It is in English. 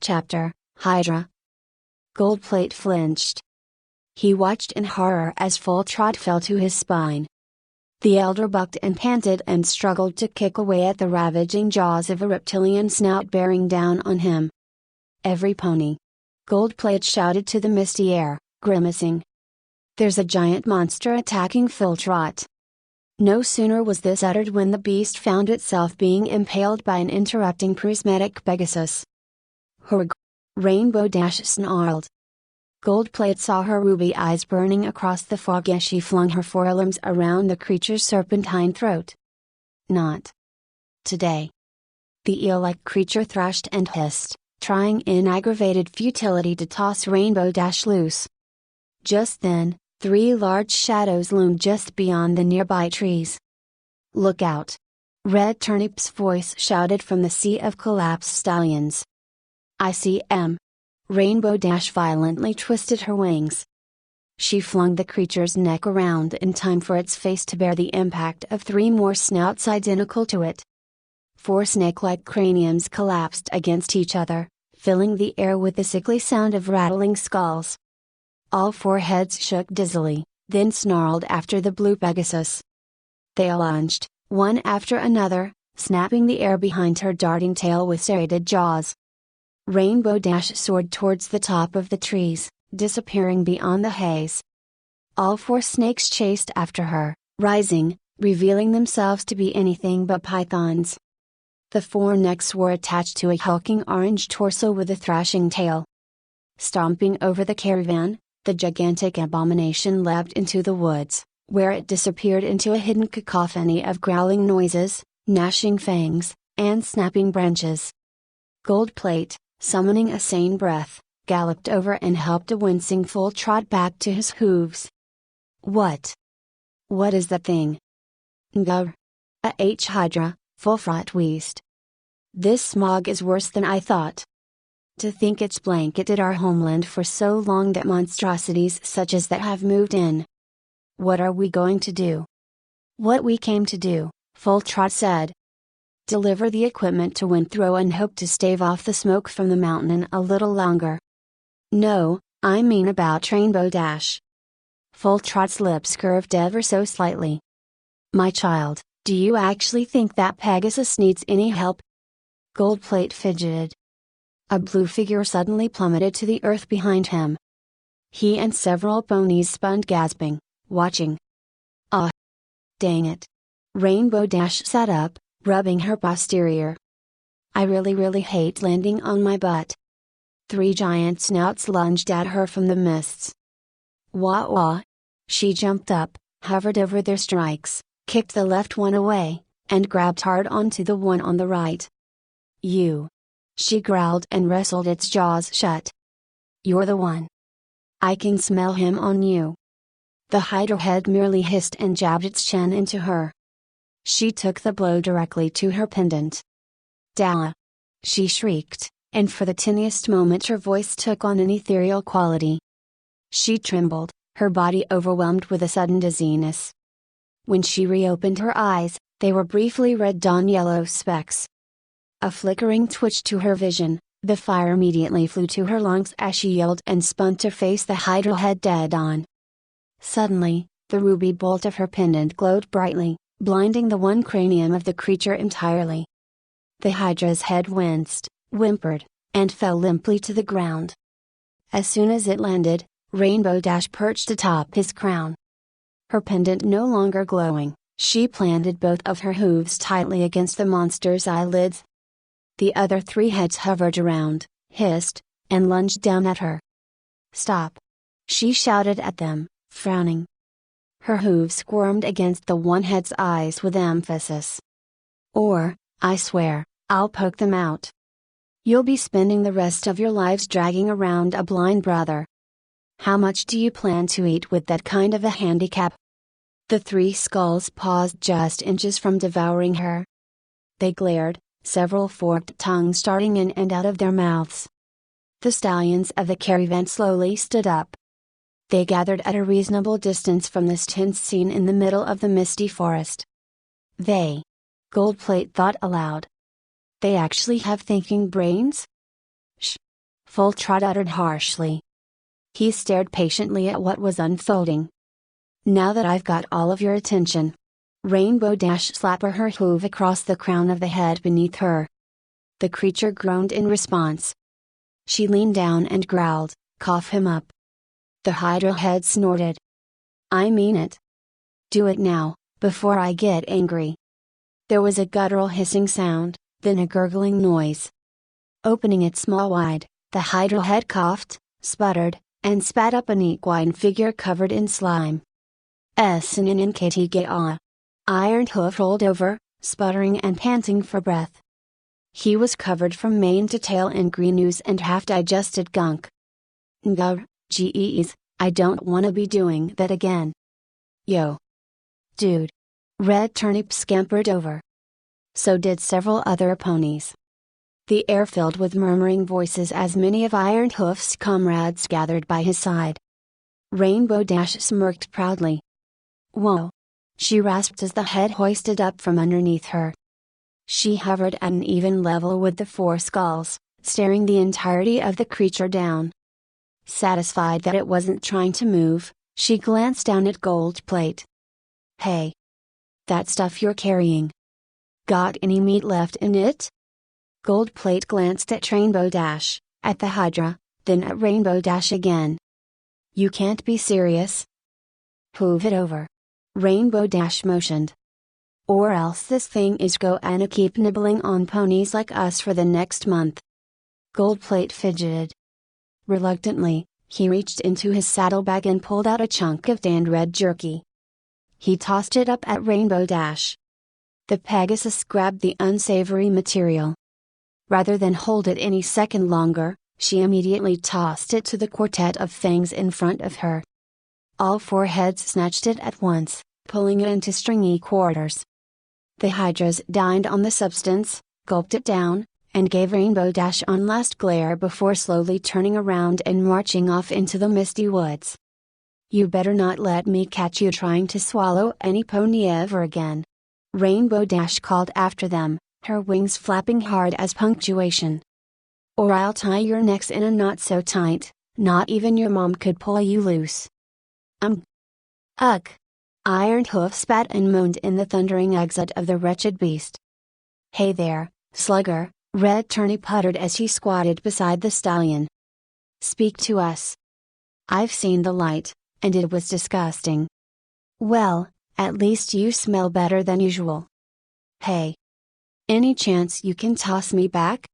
Chapter, Hydra. Goldplate flinched. He watched in horror as Full Trot fell to his spine. The elder bucked and panted and struggled to kick away at the ravaging jaws of a reptilian snout bearing down on him. "Every pony!" Goldplate shouted to the misty air, grimacing. "There's a giant monster attacking Full Trot." No sooner was this uttered when the beast found itself being impaled by an interrupting prismatic Pegasus. "Horg!" Rainbow Dash snarled. Goldplate saw her ruby eyes burning across the fog as she flung her forelimbs around the creature's serpentine throat. "Not today!" The eel-like creature thrashed and hissed, trying in aggravated futility to toss Rainbow Dash loose. Just then, 3 large shadows loomed just beyond the nearby trees. "Look out!" Red Turnip's voice shouted from the sea of collapsed stallions. "I see 'em!" Rainbow Dash violently twisted her wings. She flung the creature's neck around in time for its face to bear the impact of 3 more snouts identical to it. 4 snake-like craniums collapsed against each other, filling the air with the sickly sound of rattling skulls. All 4 heads shook dizzily, then snarled after the blue Pegasus. They lunged, one after another, snapping the air behind her darting tail with serrated jaws. Rainbow Dash soared towards the top of the trees, disappearing beyond the haze. All 4 snakes chased after her, rising, revealing themselves to be anything but pythons. The 4 necks were attached to a hulking orange torso with a thrashing tail. Stomping over the caravan, the gigantic abomination leapt into the woods, where it disappeared into a hidden cacophony of growling noises, gnashing fangs, and snapping branches. Goldplate, summoning a sane breath, galloped over and helped a wincing Full Trot back to his hooves. What is that thing?" "Ngugh! A Hydra," Full Trot wheezed. "This smog is worse than I thought. To think it's blanketed our homeland for so long that monstrosities such as that have moved in. What are we going to do?" "What we came to do," Full Trot said. "Deliver the equipment to Windthrow and hope to stave off the smoke from the mountain a little longer." "No, I mean about Rainbow Dash." Full Trot's lips curved ever so slightly. "My child, do you actually think that Pegasus needs any help?" Goldplate fidgeted. A blue figure suddenly plummeted to the earth behind him. He and several ponies spun gasping, watching. "Ah! Dang it!" Rainbow Dash sat up, rubbing her posterior. "I really hate landing on my butt." 3 giant snouts lunged at her from the mists. "Wah wah!" She jumped up, hovered over their strikes, kicked the left one away, and grabbed hard onto the one on the right. "You!" She growled and wrestled its jaws shut. "You're the one. I can smell him on you." The Hydra head merely hissed and jabbed its chin into her. She took the blow directly to her pendant. "Dah!" she shrieked, and for the tiniest moment her voice took on an ethereal quality. She trembled, her body overwhelmed with a sudden dizziness. When she reopened her eyes, they were briefly red dawn-yellow specks. A flickering twitch to her vision, the fire immediately flew to her lungs as she yelled and spun to face the Hydra head dead-on. Suddenly, the ruby bolt of her pendant glowed brightly, blinding the one cranium of the creature entirely. The Hydra's head winced, whimpered, and fell limply to the ground. As soon as it landed, Rainbow Dash perched atop his crown. Her pendant no longer glowing, she planted both of her hooves tightly against the monster's eyelids. The other 3 heads hovered around, hissed, and lunged down at her. "Stop!" she shouted at them, frowning. Her hooves squirmed against the one head's eyes with emphasis. "Or, I swear, I'll poke them out. You'll be spending the rest of your lives dragging around a blind brother. How much do you plan to eat with that kind of a handicap?" The 3 skulls paused just inches from devouring her. They glared, several forked tongues darting in and out of their mouths. The stallions of the caravan slowly stood up. They gathered at a reasonable distance from this tense scene in the middle of the misty forest. "They," Goldplate thought aloud. "They actually have thinking brains?" "Shh!" Full Trot uttered harshly. He stared patiently at what was unfolding. Now that I've got all of your attention. Rainbow Dash slapped her hoof across the crown of the head beneath her. The creature groaned in response. She leaned down and growled, "Cough him up." The Hydra head snorted. "I mean it. Do it now, before I get angry." There was a guttural hissing sound, then a gurgling noise. Opening its maw wide, the Hydra head coughed, sputtered, and spat up an equine figure covered in slime. Snnkta. Iron Hoof rolled over, sputtering and panting for breath. He was covered from mane to tail in green ooze and half-digested gunk. "Ngugh, geez, I don't wanna be doing that again." "Yo. Dude." Red Turnip scampered over. So did several other ponies. The air filled with murmuring voices as many of Iron Hoof's comrades gathered by his side. Rainbow Dash smirked proudly. "Whoa!" she rasped as the head hoisted up from underneath her. She hovered at an even level with the four skulls, staring the entirety of the creature down. Satisfied that it wasn't trying to move, she glanced down at Gold Plate. "Hey! That stuff you're carrying. Got any meat left in it?" Gold Plate glanced at Rainbow Dash, at the Hydra, then at Rainbow Dash again. "You can't be serious." "Hoof it over." Rainbow Dash motioned. "Or else this thing is gonna keep nibbling on ponies like us for the next month." Gold Plate fidgeted. Reluctantly, he reached into his saddlebag and pulled out a chunk of tanned red jerky. He tossed it up at Rainbow Dash. The Pegasus grabbed the unsavory material. Rather than hold it any second longer, she immediately tossed it to the quartet of fangs in front of her. All four heads snatched it at once, pulling it into stringy quarters. The Hydras dined on the substance, gulped it down, and gave Rainbow Dash one last glare before slowly turning around and marching off into the misty woods. "You better not let me catch you trying to swallow any pony ever again," Rainbow Dash called after them, her wings flapping hard as punctuation. "Or I'll tie your necks in a knot so tight, not even your mom could pull you loose." Ugh! Iron Hoof spat and moaned in the thundering exit of the wretched beast. "Hey there, slugger," Red Turnip puttered as he squatted beside the stallion. "Speak to us." "I've seen the light, and it was disgusting." "Well, at least you smell better than usual." "Hey. Any chance you can toss me back?"